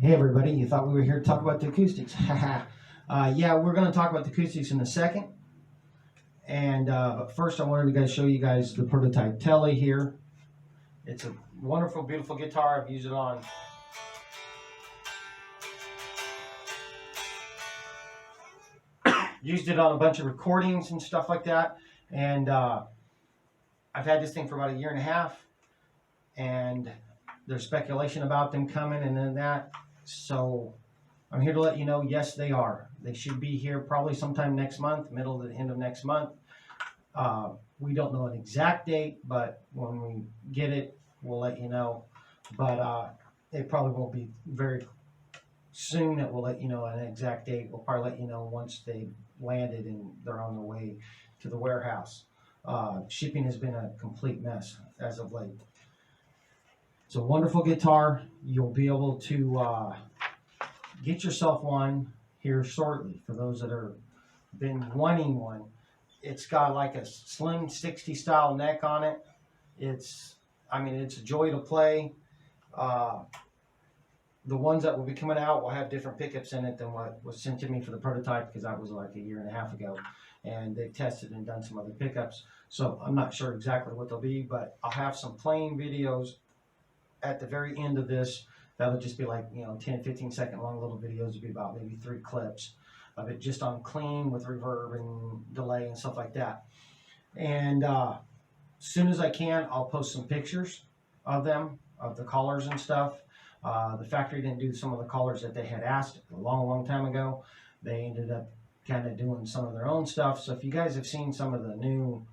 Hey everybody, you thought we were here to talk about the acoustics. Yeah, we're going to talk about the acoustics in a second. And but first I wanted to show you guys the prototype Tele here. It's a wonderful, beautiful guitar. I've used it on a bunch of recordings and stuff like that. And I've had this thing for about a year and a half. And there's speculation about them coming and then that. So I'm here to let you know, yes, they are. They should be here probably sometime next month, middle to the end of next month. We don't know an exact date, but when we get it, we'll let you know. But it probably won't be very soon that we'll let you know an exact date. We'll probably let you know once they landed and they're on their way to the warehouse. Shipping has been a complete mess as of late. It's a wonderful guitar. You'll be able to get yourself one here shortly for those that are been wanting one. It's got like a slim 60 style neck on it. It's a joy to play. The ones that will be coming out will have different pickups in it than what was sent to me for the prototype, because that was like a year and a half ago, and they've tested and done some other pickups. So I'm not sure exactly what they'll be, but I'll have some playing videos at the very end of this. That'll just be like, 10, 15 second long little videos. It'll be about maybe 3 clips of it just on clean with reverb and delay and stuff like that. And as soon as I can, I'll post some pictures of them, of the collars and stuff. The factory didn't do some of the collars that they had asked a long, long time ago. They ended up kind of doing some of their own stuff. So if you guys have seen some of the new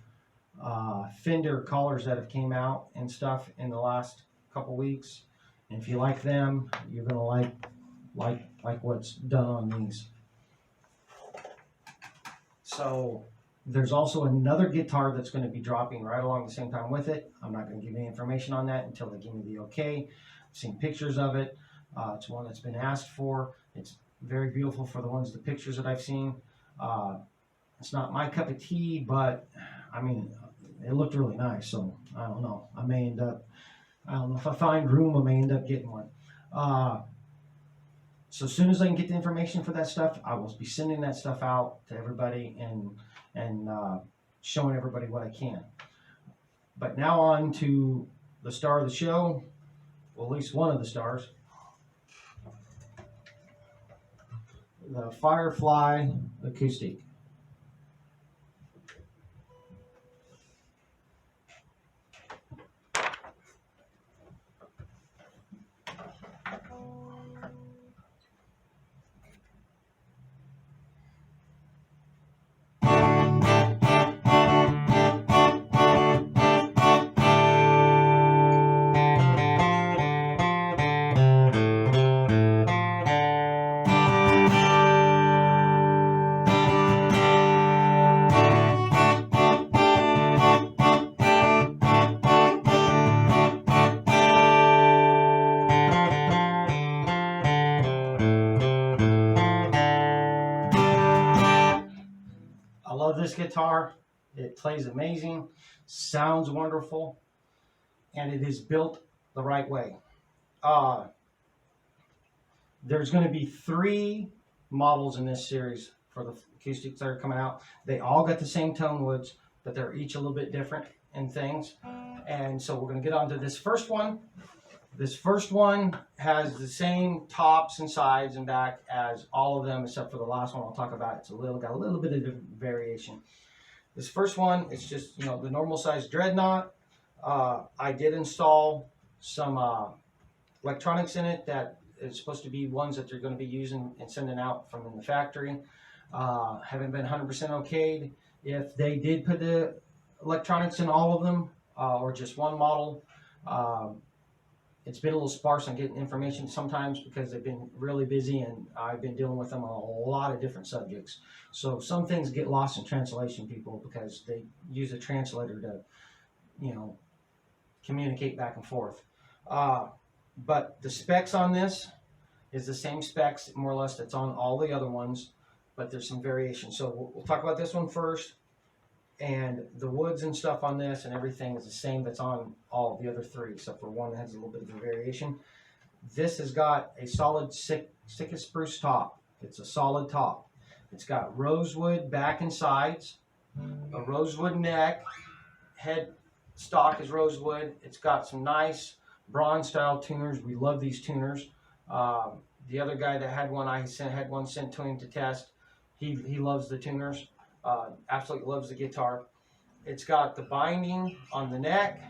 Fender collars that have came out and stuff in the last couple weeks, and if you like them, you're gonna like what's done on these. So there's also another guitar that's going to be dropping right along the same time with it. I'm not going to give any information on that until they give me the okay. I've seen pictures of it. It's one that's been asked for. It's very beautiful for the pictures that I've seen. It's not my cup of tea, but it looked really nice. So I don't know. I don't know if I find room, I may end up getting one. So as soon as I can get the information for that stuff, I will be sending that stuff out to everybody and showing everybody what I can. But now on to the star of the show, well, at least one of the stars, the Firefly Acoustic. I love this guitar. It plays amazing, sounds wonderful, and it is built the right way. There's going to be 3 models in this series for the acoustics that are coming out. They all got the same tone woods, but they're each a little bit different in things. And so we're going to get on to this first one. This first one has the same tops and sides and back as all of them, except for the last one I'll talk about. It's got a little bit of variation. This first one, it's just, the normal size dreadnought. I did install some electronics in it that is supposed to be ones that they're going to be using and sending out from in the factory. Haven't been 100% okayed. If they did put the electronics in all of them or just one model, it's been a little sparse on getting information sometimes because they've been really busy and I've been dealing with them on a lot of different subjects. So some things get lost in translation, people, because they use a translator to, communicate back and forth. But the specs on this is the same specs, more or less, that's on all the other ones, but there's some variation. So we'll talk about this one first. And the woods and stuff on this and everything is the same that's on all the other 3, except for one that has a little bit of a variation. This has got a solid thick as spruce top. It's a solid top. It's got rosewood back and sides, a rosewood neck, head stock is rosewood. It's got some nice bronze style tuners. We love these tuners. The other guy that had one, had one sent to him to test. He loves the tuners. Absolutely loves the guitar. It's got the binding on the neck,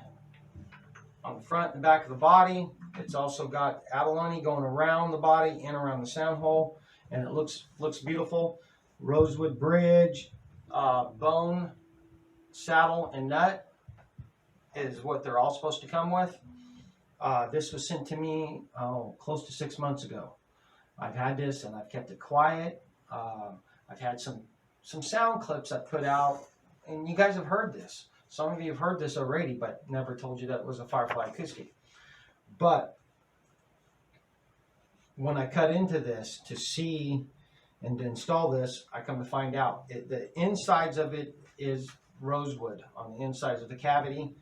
on the front and back of the body. It's also got abalone going around the body and around the sound hole, and it looks beautiful. Rosewood bridge, bone, saddle, and nut is what they're all supposed to come with. This was sent to me close to 6 months ago. I've had this and I've kept it quiet. I've had some sound clips I put out, and you guys have heard this. Some of you have heard this already, but never told you that it was a Firefly Acoustic. But when I cut into this to see and to install this, I come to find out the insides of it is rosewood on the insides of the cavity,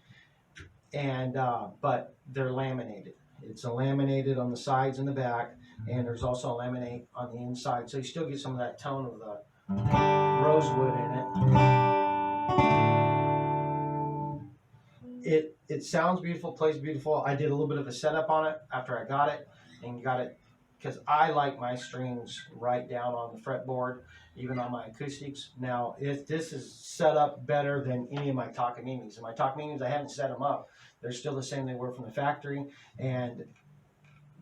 and but they're laminated. It's a laminated on the sides and the back, and there's also a laminate on the inside, so you still get some of that tone of the rosewood in it. It sounds beautiful, plays beautiful. I did a little bit of a setup on it after I got it, and got it because I like my strings right down on the fretboard, even on my acoustics. Now, if this is set up better than any of my Takaminis, and my Takaminis, I haven't set them up. They're still the same they were from the factory, and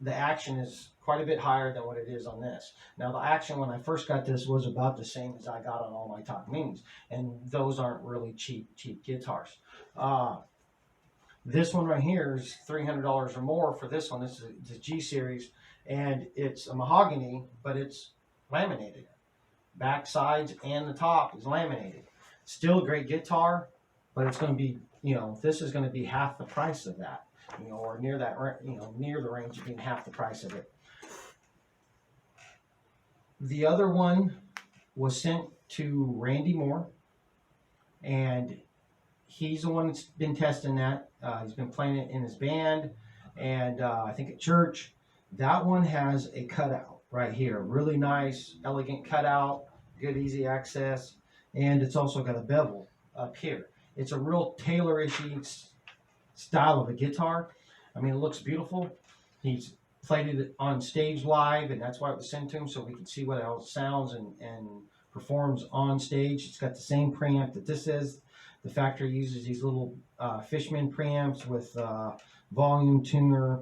the action is quite a bit higher than what it is on this. Now, the action when I first got this was about the same as I got on all my Takaminis, and those aren't really cheap guitars. This one right here is $300 or more for this one. This is the G series, and it's a mahogany, but it's laminated. Back sides and the top is laminated. Still a great guitar, but it's going to be, this is going to be half the price of that, or near that, near the range of being half the price of it. The other one was sent to Randy Moore, and he's the one that's been testing that. He's been playing it in his band, and I think at church. That one has a cutout right here. Really nice, elegant cutout, good easy access, and it's also got a bevel up here. It's a real tailor-ish style of a guitar. I mean, it looks beautiful. He's played it on stage live, and that's why it was sent to him, so we can see what how it sounds and performs on stage. It's got the same preamp that this is. The factory uses these little Fishman preamps with volume tuner,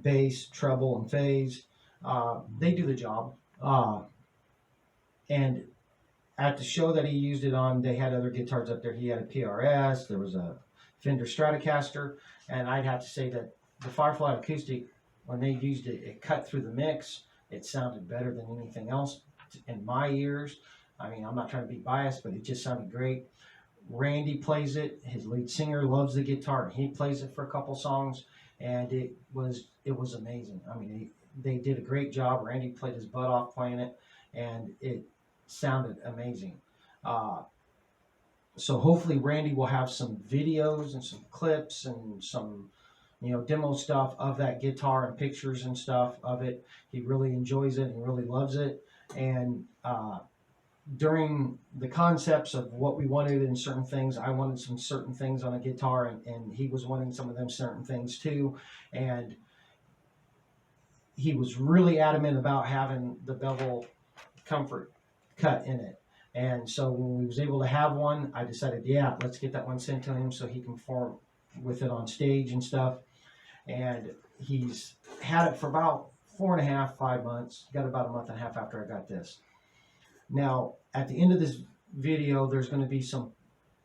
bass, treble, and phase. They do the job. And at the show that he used it on, they had other guitars up there. He had a PRS, there was a Fender Stratocaster, and I'd have to say that the Firefly Acoustic, when they used it, it cut through the mix. It sounded better than anything else in my ears. I mean, I'm not trying to be biased, but it just sounded great. Randy plays it. His lead singer loves the guitar. He plays it for a couple songs, and it was amazing. I mean, they did a great job. Randy played his butt off playing it, and it sounded amazing. So hopefully Randy will have some videos and some clips and some demo stuff of that guitar and pictures and stuff of it. He really enjoys it and really loves it. And during the concepts of what we wanted in certain things, I wanted some certain things on a guitar, and he was wanting some of them certain things too. And he was really adamant about having the bevel comfort cut in it. And so when we was able to have one, I decided, yeah, let's get that one sent to him so he can perform with it on stage and stuff. And he's had it for about 4.5, 5 months. Got about a month and a half after I got this. Now, at the end of this video, there's going to be some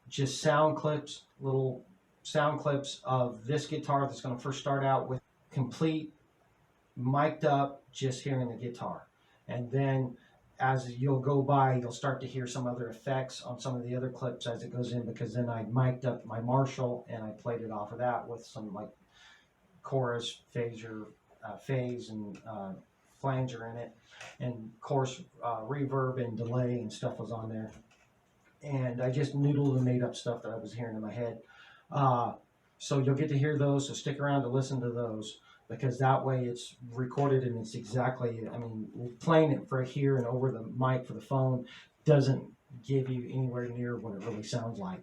just sound clips, little sound clips of this guitar that's going to first start out with complete mic'd up, just hearing the guitar. And then as you'll go by, you'll start to hear some other effects on some of the other clips as it goes in, because then I mic'd up my Marshall and I played it off of that with some like chorus, phase and flanger in it, and of course reverb and delay and stuff was on there. And I just noodled and made up stuff that I was hearing in my head. So you'll get to hear those, so stick around to listen to those. because that way it's recorded and it's exactly, I mean, playing it for here and over the mic for the phone doesn't give you anywhere near what it really sounds like.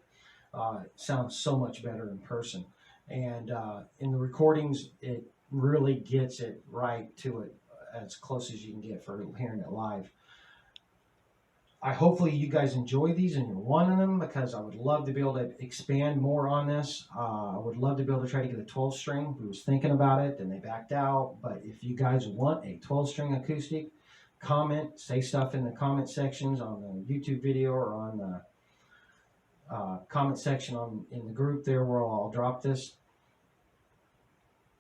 It sounds so much better in person. And in the recordings, it really gets it right to it as close as you can get for hearing it live. Hopefully you guys enjoy these and you're wanting them, because I would love to be able to expand more on this. I would love to be able to try to get a 12-string. We was thinking about it, then they backed out. But if you guys want a 12-string acoustic, comment, say stuff in the comment sections on the YouTube video or on the comment section in the group there where I'll drop this.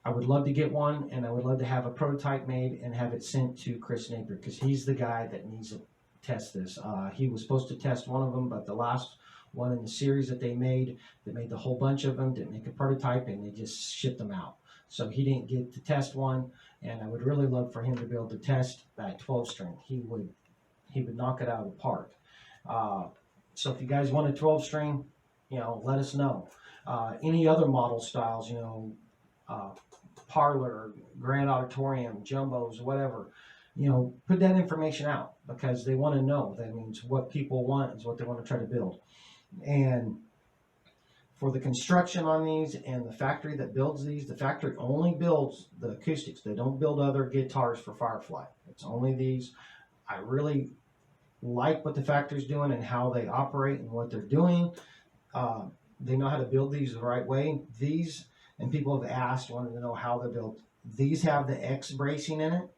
I would love to get one, and I would love to have a prototype made and have it sent to Chris Napier, because he's the guy that needs to test this. He was supposed to test one of them, but the last one in the series that they made the whole bunch of them, didn't make a prototype, and they just shipped them out. So he didn't get to test one, and I would really love for him to be able to test that 12-string. He would knock it out of the park. So if you guys want a 12-string, let us know. Any other model styles, Parlor, Grand Auditorium, Jumbos, whatever, put that information out, because they want to know. That means what people want is what they want to try to build. And for the construction on these and the factory that builds these, the factory only builds the acoustics. They don't build other guitars for Firefly. It's only these. I really like what the factory's doing and how they operate and what they're doing. They know how to build these the right way. These, and people have asked, wanted to know how they're built. These have the X bracing in it,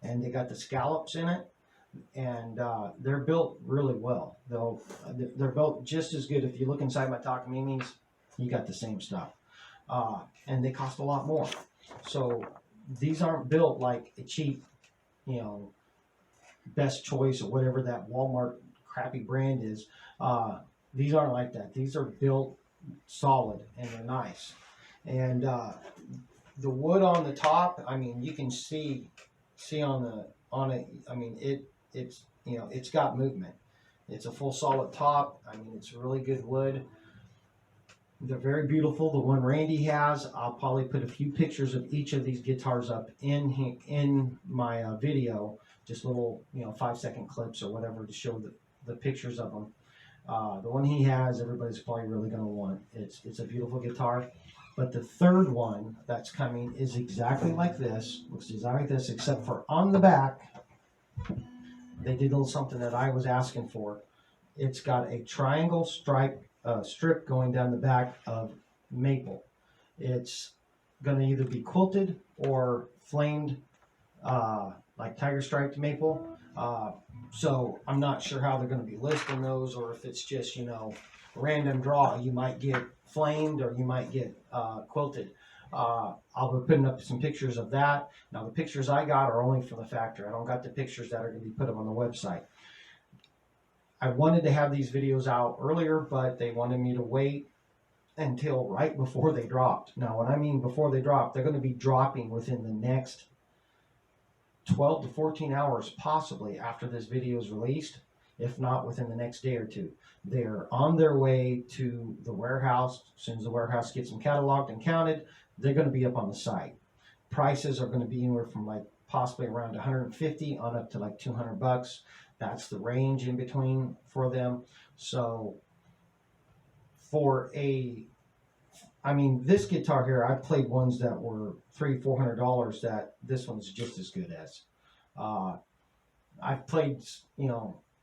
and they got the scallops in it, and they're built really well. They're built just as good. If you look inside my Takamimis, you got the same stuff, and they cost a lot more. So these aren't built like a cheap, Best Choice or whatever that Walmart crappy brand is. These aren't like that. These are built solid and they're nice. And the wood on the top, I mean, you can see on it. I mean, it's got movement. It's a full solid top. I mean, it's really good wood. They're very beautiful. The one Randy has, I'll probably put a few pictures of each of these guitars up in my video, just little 5-second clips or whatever to show the pictures of them. The one he has, everybody's probably really going to want. It's a beautiful guitar. But the third one that's coming is exactly like this. Looks exactly like this, except for on the back, they did a little something that I was asking for. It's got a triangle strip going down the back of maple. It's going to either be quilted or flamed, like tiger striped maple. So I'm not sure how they're going to be listing those, or if it's just, random draw. You might get flamed or you might get quilted. I'll be putting up some pictures of that. Now the pictures I got are only from the factory. I don't got the pictures that are going to be put up on the website. I wanted to have these videos out earlier, but they wanted me to wait until right before they dropped. Now, when I mean before they drop, they're going to be dropping within the next 12 to 14 hours, possibly after this video is released, if not within the next day or two. They're on their way to the warehouse. As soon as the warehouse gets them cataloged and counted, they're going to be up on the site. Prices are going to be anywhere from like possibly around 150 on up to like $200. That's the range in between for them. So for this guitar here, I've played ones that were $300-400 that this one's just as good as. I've played,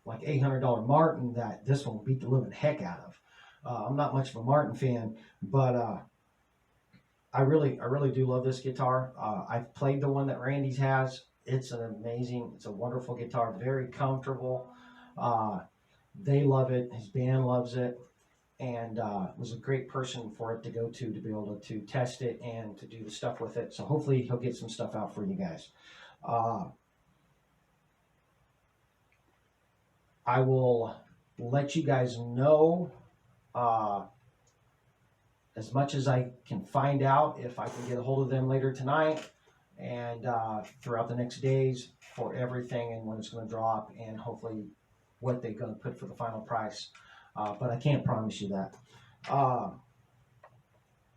like $800 Martin that this one beat the living heck out of. I'm not much of a Martin fan, but I really do love this guitar. I've played the one that Randy's has. It's a wonderful guitar, very comfortable. They love it. His band loves it. And was a great person for it to go to be able to test it and to do the stuff with it. So hopefully he'll get some stuff out for you guys. I will let you guys know as much as I can find out, if I can get a hold of them later tonight and throughout the next days for everything and when it's going to drop, and hopefully what they're going to put for the final price. But I can't promise you that.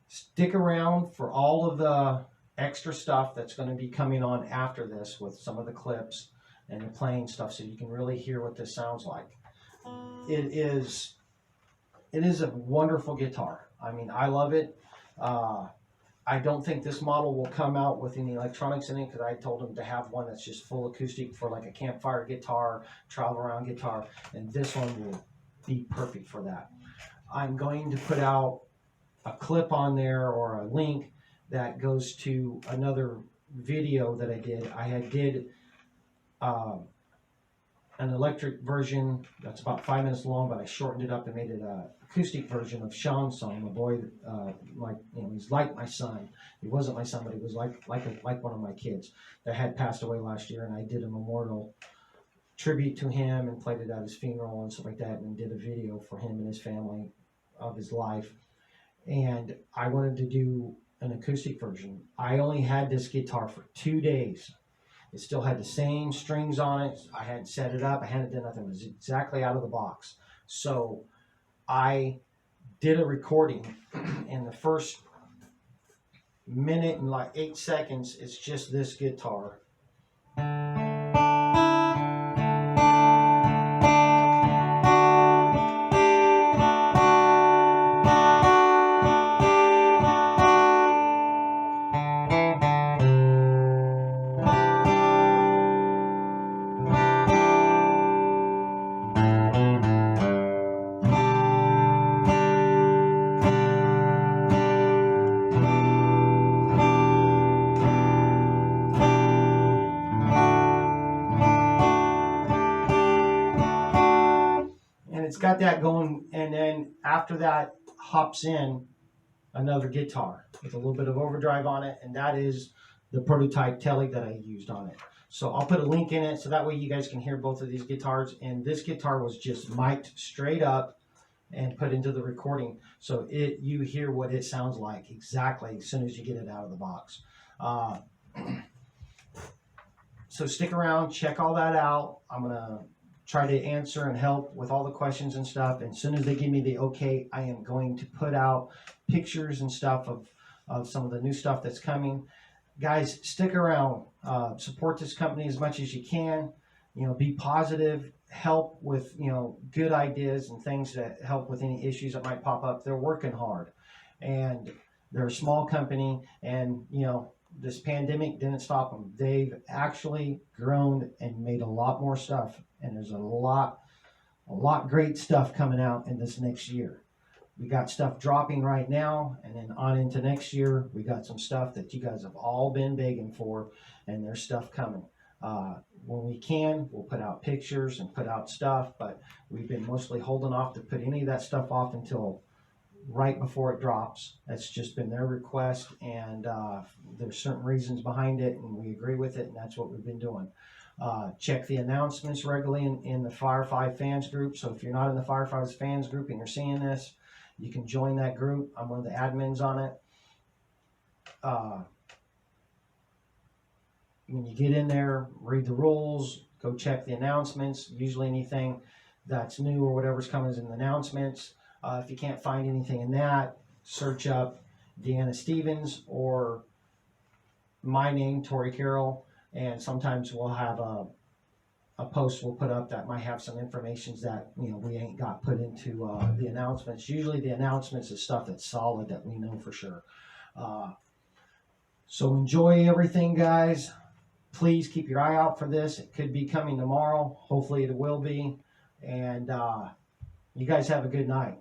Stick around for all of the extra stuff that's going to be coming on after this with some of the clips and the playing stuff, so you can really hear what this sounds like. It is a wonderful guitar. I mean, I love it. I don't think this model will come out with any electronics in it, because I told them to have one that's just full acoustic for like a campfire guitar, travel around guitar, and this one will be perfect for that. I'm going to put out a clip on there or a link that goes to another video that I did. I did an electric version that's about 5 minutes long, but I shortened it up and made it a acoustic version of Sean's song. A boy, he's like my son. He wasn't my son, but he was like one of my kids that had passed away last year, and I did a memorial tribute to him and played it at his funeral and stuff like that, and did a video for him and his family of his life. And I wanted to do an acoustic version. I only had this guitar for 2 days. It still had the same strings on it. I hadn't set it up. I hadn't done nothing. It was exactly out of the box. So I did a recording. In the first minute and like 8 seconds, it's just this guitar. It's got that going, and then after that hops in another guitar with a little bit of overdrive on it, and that is the prototype Tele that I used on it. So I'll put a link in it so that way you guys can hear both of these guitars. And this guitar was just mic'd straight up and put into the recording, so you hear what it sounds like exactly as soon as you get it out of the box. So stick around, check all that out. I'm gonna try to answer and help with all the questions and stuff. And as soon as they give me the okay, I am going to put out pictures and stuff of some of the new stuff that's coming. Guys, stick around, support this company as much as you can. Be positive, help with, good ideas and things that help with any issues that might pop up. They're working hard, and they're a small company, and, this pandemic didn't stop them. They've actually grown and made a lot more stuff, and there's a lot great stuff coming out in this next year. We got stuff dropping right now, and then on into next year, we got some stuff that you guys have all been begging for, and there's stuff coming. When we can, we'll put out pictures and put out stuff, but we've been mostly holding off to put any of that stuff off until right before it drops. That's just been their request, and there's certain reasons behind it, and we agree with it, and that's what we've been doing. Check the announcements regularly in the Firefly fans group. So if you're not in the Firefly fans group and you're seeing this, you can join that group. I'm one of the admins on it. When you get in there, read the rules, go check the announcements. Usually anything that's new or whatever's coming is in the announcements. If you can't find anything in that, search up Deanna Stevens or my name, Tori Carroll, and sometimes we'll have a post we'll put up that might have some information that we ain't got put into the announcements. Usually the announcements is stuff that's solid that we know for sure. So enjoy everything, guys. Please keep your eye out for this. It could be coming tomorrow. Hopefully it will be. And you guys have a good night.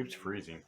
keeps freezing.